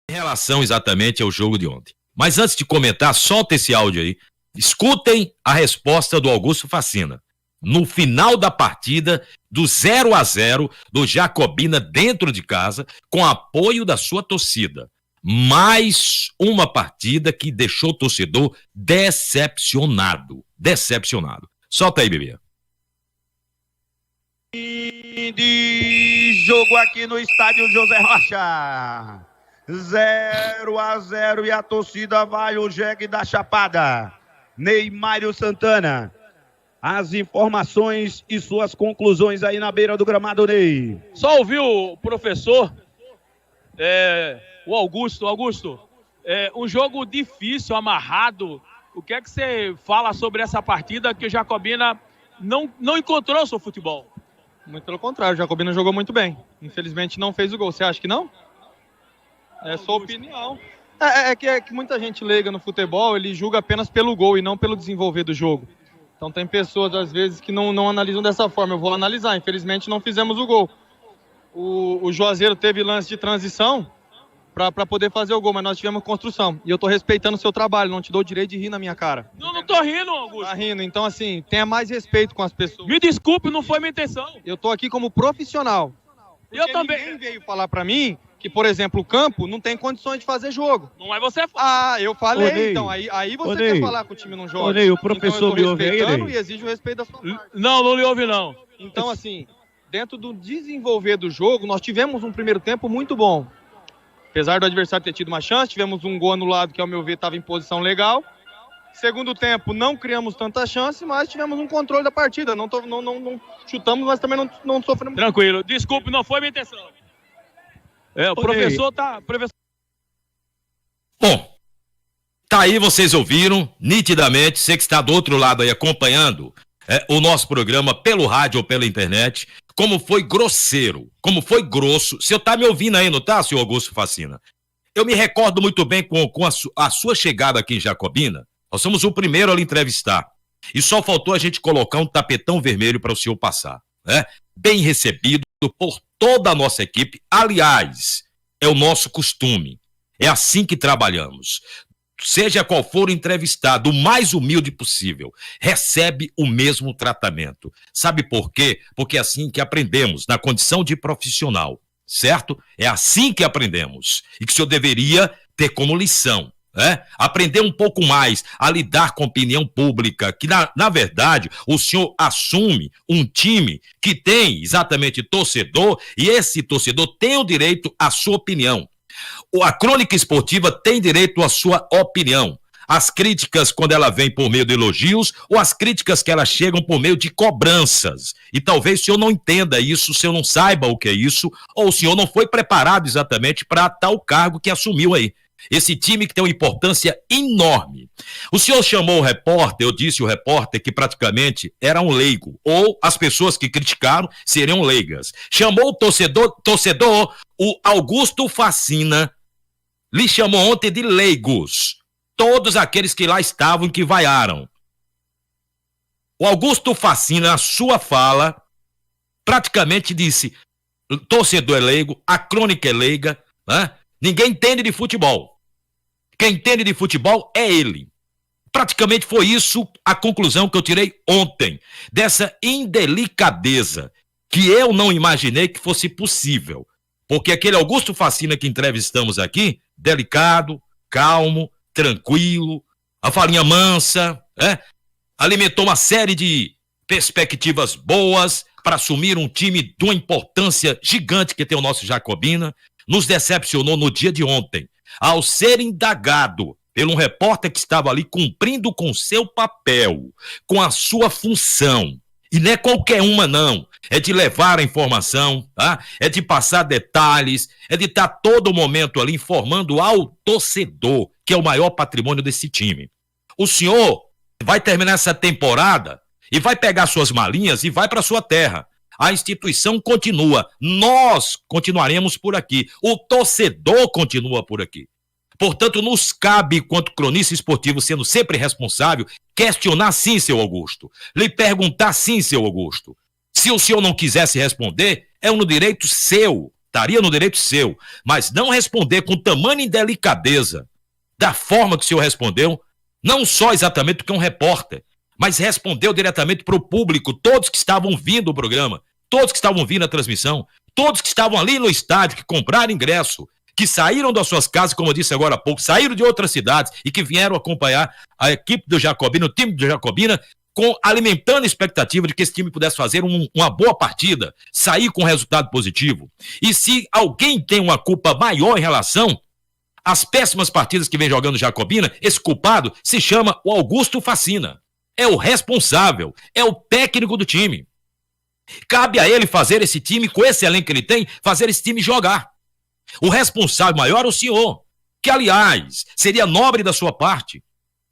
em relação exatamente ao jogo de ontem. Mas antes de comentar, solta esse áudio aí. Escutem a resposta do Augusto Facina. No final da partida, do 0-0 do Jacobina dentro de casa, com apoio da sua torcida. Mais uma partida que deixou o torcedor decepcionado. Decepcionado. Solta aí, bebê. De jogo aqui no estádio José Rocha. 0-0 e a torcida vai o jegue da Chapada. Neymário Santana. As informações e suas conclusões aí na beira do gramado, Ney. Só ouviu o professor, o Augusto. Augusto, um jogo difícil, amarrado. O que é que você fala sobre essa partida que o Jacobina não encontrou o seu futebol? Muito pelo contrário, o Jacobina jogou muito bem. Infelizmente não fez o gol. Você acha que não? É sua opinião. É que muita gente leiga no futebol, ele julga apenas pelo gol e não pelo desenvolver do jogo. Então tem pessoas, às vezes, que não analisam dessa forma. Eu vou analisar. Infelizmente não fizemos o gol. O Juazeiro teve lance de transição para poder fazer o gol, mas nós tivemos construção. E eu tô respeitando o seu trabalho, não te dou o direito de rir na minha cara. Não tô rindo, Augusto. Tá rindo, então assim, tenha mais respeito com as pessoas. Me desculpe, não foi minha intenção. Eu tô aqui como profissional. Eu também. Ninguém veio falar para mim que, por exemplo, o campo não tem condições de fazer jogo. Não é você? Eu falei, Ney. então. Aí você quer falar que o time não joga. Ney, o professor me ouve aí, Ney? Ney? E exige o respeito da sua parte. Não lhe ouve, não. Então, assim, dentro do desenvolver do jogo, nós tivemos um primeiro tempo muito bom. Apesar do adversário ter tido uma chance, tivemos um gol anulado que, ao meu ver, estava em posição legal. Segundo tempo, não criamos tanta chance, mas tivemos um controle da partida. Não chutamos, mas também não sofremos. Tranquilo. Desculpe, não foi minha intenção. O professor tá... Bom, tá aí, vocês ouviram nitidamente, você que está do outro lado aí acompanhando o nosso programa pelo rádio ou pela internet, como foi grosseiro, como foi grosso. O senhor tá me ouvindo aí, não tá, senhor Augusto Facina? Eu me recordo muito bem com a sua chegada aqui em Jacobina. Nós somos o primeiro a lhe entrevistar. E só faltou a gente colocar um tapetão vermelho para o senhor passar, né? Bem recebido por toda a nossa equipe. Aliás, é o nosso costume. É assim que trabalhamos. Seja qual for o entrevistado, o mais humilde possível, recebe o mesmo tratamento. Sabe por quê? Porque é assim que aprendemos, na condição de profissional, certo? É assim que aprendemos. E que o senhor deveria ter como lição, né? Aprender um pouco mais a lidar com a opinião pública, que na verdade o senhor assume um time que tem exatamente torcedor, e esse torcedor tem o direito à sua opinião. A crônica esportiva tem direito à sua opinião. As críticas, quando ela vem por meio de elogios, ou as críticas que elas chegam por meio de cobranças. E talvez o senhor não entenda isso, o senhor não saiba o que é isso, ou o senhor não foi preparado exatamente para tal cargo que assumiu aí. Esse time que tem uma importância enorme. O senhor chamou o repórter, eu disse o repórter que praticamente era um leigo, ou as pessoas que criticaram seriam leigas. Chamou o torcedor, o Augusto Facina, lhe chamou ontem de leigos. Todos aqueles que lá estavam e que vaiaram. O Augusto Facina, na sua fala, praticamente disse: torcedor é leigo, a crônica é leiga, né? Ninguém entende de futebol. Quem entende de futebol é ele. Praticamente foi isso a conclusão que eu tirei ontem, dessa indelicadeza, que eu não imaginei que fosse possível. Porque aquele Augusto Facina que entrevistamos aqui, delicado, calmo, tranquilo, a falinha mansa, alimentou uma série de perspectivas boas para assumir um time de uma importância gigante que tem o nosso Jacobina. Nos decepcionou no dia de ontem, ao ser indagado por um repórter que estava ali cumprindo com seu papel, com a sua função. E não é qualquer uma, não. É de levar a informação, tá? É de passar detalhes, é de estar todo momento ali informando ao torcedor, que é o maior patrimônio desse time. O senhor vai terminar essa temporada e vai pegar suas malinhas e vai para sua terra. A instituição continua, nós continuaremos por aqui, o torcedor continua por aqui. Portanto, nos cabe, quanto cronista esportivo, sendo sempre responsável, questionar sim, seu Augusto, lhe perguntar sim, seu Augusto. Se o senhor não quisesse responder, é um direito seu, estaria no direito seu, mas não responder com tamanha indelicadeza, da forma que o senhor respondeu, não só exatamente porque é um repórter, mas respondeu diretamente para o público, todos que estavam vindo o programa, todos que estavam vindo a transmissão, todos que estavam ali no estádio, que compraram ingresso, que saíram das suas casas, como eu disse agora há pouco, saíram de outras cidades e que vieram acompanhar a equipe do Jacobina, o time do Jacobina, alimentando a expectativa de que esse time pudesse fazer uma boa partida, sair com resultado positivo. E se alguém tem uma culpa maior em relação às péssimas partidas que vem jogando o Jacobina, esse culpado se chama o Augusto Facina. É o responsável, é o técnico do time. Cabe a ele fazer esse time, com esse elenco que ele tem, fazer esse time jogar. O responsável maior é o senhor, que, aliás, seria nobre da sua parte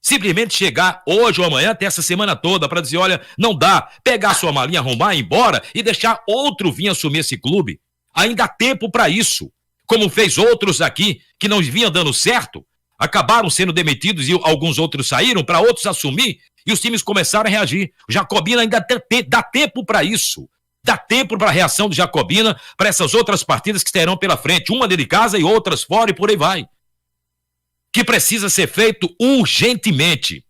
simplesmente chegar hoje ou amanhã, até essa semana toda, para dizer, olha, não dá, pegar sua malinha, arrumar, ir embora e deixar outro vir assumir esse clube. Ainda há tempo para isso, como fez outros aqui que não vinham dando certo, acabaram sendo demitidos e alguns outros saíram para outros assumir e os times começaram a reagir. O Jacobina ainda dá tempo para isso. Dá tempo para a reação do Jacobina para essas outras partidas que terão pela frente, uma dentro de casa e outras fora e por aí vai. Que precisa ser feito urgentemente.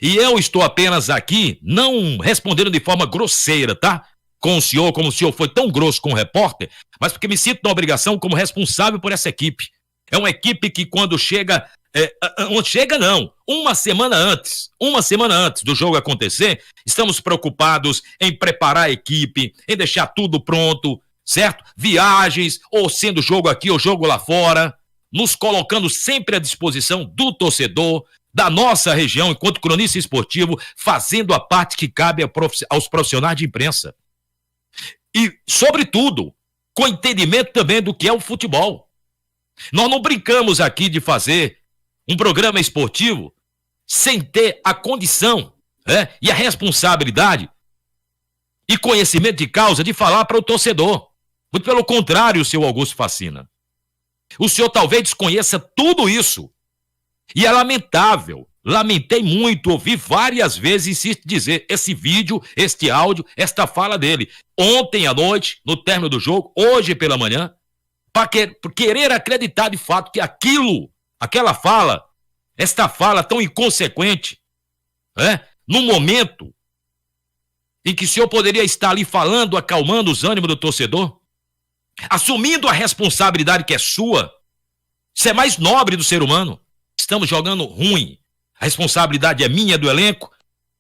E eu estou apenas aqui, não respondendo de forma grosseira, tá? Com o senhor, como o senhor foi tão grosso com o repórter, mas porque me sinto na obrigação como responsável por essa equipe. É uma equipe que quando chega, uma semana antes do jogo acontecer, estamos preocupados em preparar a equipe, em deixar tudo pronto, certo? Viagens, ou sendo jogo aqui ou jogo lá fora, nos colocando sempre à disposição do torcedor, da nossa região, enquanto cronista esportivo, fazendo a parte que cabe aos profissionais de imprensa. E, sobretudo, com entendimento também do que é o futebol. Nós não brincamos aqui de fazer um programa esportivo sem ter a condição, e a responsabilidade e conhecimento de causa de falar para o torcedor. Muito pelo contrário, seu Augusto Facina. O senhor talvez desconheça tudo isso. E é lamentável. Lamentei muito, ouvi várias vezes, insisto em dizer, esse vídeo, este áudio, esta fala dele. Ontem à noite, no término do jogo, hoje pela manhã, para querer acreditar de fato que aquela fala, esta fala tão inconsequente, no momento em que o senhor poderia estar ali falando, acalmando os ânimos do torcedor, assumindo a responsabilidade que é sua, isso é mais nobre do ser humano. Estamos jogando ruim, a responsabilidade é minha, do elenco,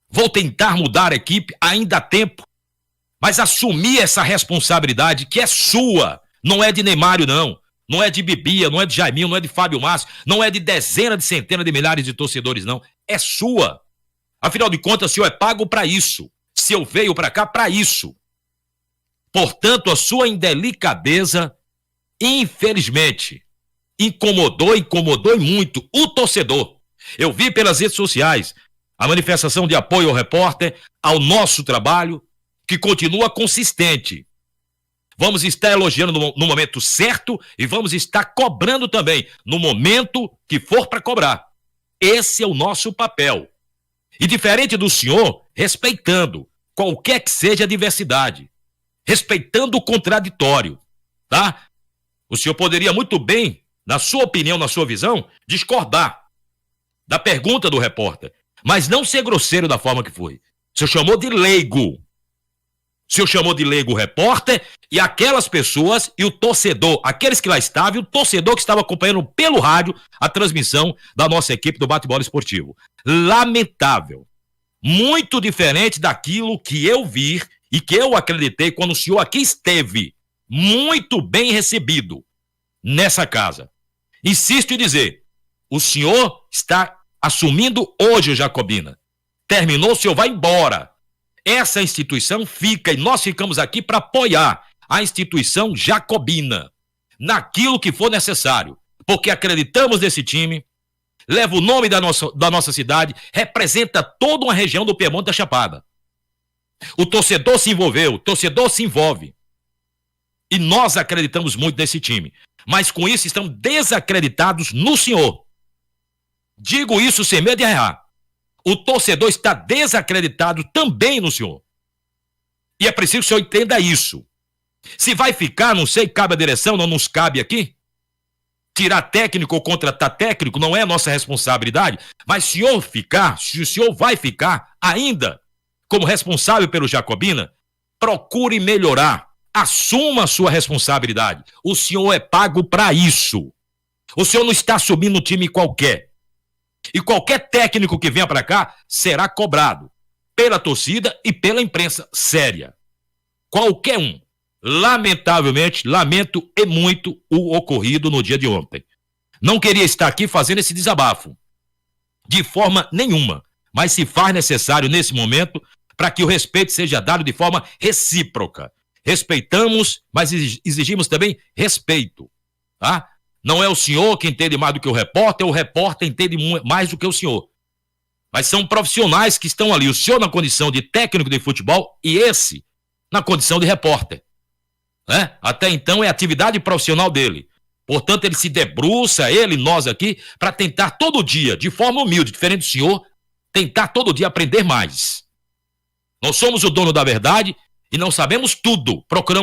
vou tentar mudar a equipe, ainda há tempo, mas assumir essa responsabilidade que é sua, não é de Neymário não é de Bibia, não é de Jaiminho, não é de Fábio Márcio, não é de dezenas de centenas de milhares de torcedores não, é sua. Afinal de contas, o senhor é pago para isso, o senhor veio para cá para isso. Portanto, a sua indelicadeza, infelizmente, incomodou e muito o torcedor. Eu vi pelas redes sociais a manifestação de apoio ao repórter, ao nosso trabalho, que continua consistente. Vamos estar elogiando no momento certo e vamos estar cobrando também no momento que for para cobrar. Esse é o nosso papel. E diferente do senhor, respeitando qualquer que seja a diversidade, respeitando o contraditório, tá? O senhor poderia muito bem, na sua opinião, na sua visão, discordar da pergunta do repórter, mas não ser grosseiro da forma que foi. O senhor chamou de leigo. O senhor chamou de leigo o repórter e aquelas pessoas e o torcedor, aqueles que lá estavam e o torcedor que estava acompanhando pelo rádio a transmissão da nossa equipe do Bate-Bola Esportivo. Lamentável. Muito diferente daquilo que eu vi e que eu acreditei quando o senhor aqui esteve, muito bem recebido nessa casa. Insisto em dizer, o senhor está assumindo hoje o Jacobina. Terminou, o senhor vai embora. Essa instituição fica e nós ficamos aqui para apoiar a instituição Jacobina naquilo que for necessário, porque acreditamos nesse time, leva o nome da nossa cidade, representa toda uma região do Piemonte da Chapada. O torcedor se envolveu, o torcedor se envolve. E nós acreditamos muito nesse time. Mas com isso estamos desacreditados no senhor. Digo isso sem medo de errar. O torcedor está desacreditado também no senhor. E é preciso que o senhor entenda isso. Se vai ficar, não sei, cabe a direção, não nos cabe aqui. Tirar técnico ou contratar técnico não é nossa responsabilidade, mas se o senhor vai ficar ainda como responsável pelo Jacobina, procure melhorar, assuma a sua responsabilidade. O senhor é pago para isso. O senhor não está assumindo um time qualquer. E qualquer técnico que venha para cá será cobrado pela torcida e pela imprensa séria. Qualquer um. Lamentavelmente, lamento e muito o ocorrido no dia de ontem. Não queria estar aqui fazendo esse desabafo, de forma nenhuma, mas se faz necessário nesse momento para que o respeito seja dado de forma recíproca. Respeitamos, mas exigimos também respeito, tá? Não é o senhor que entende mais do que o repórter entende mais do que o senhor. Mas são profissionais que estão ali, o senhor na condição de técnico de futebol e esse na condição de repórter. Né? Até então é a atividade profissional dele. Portanto, ele se debruça, nós aqui, para tentar todo dia, de forma humilde, diferente do senhor, tentar todo dia aprender mais. Nós somos o dono da verdade e não sabemos tudo. Procuramos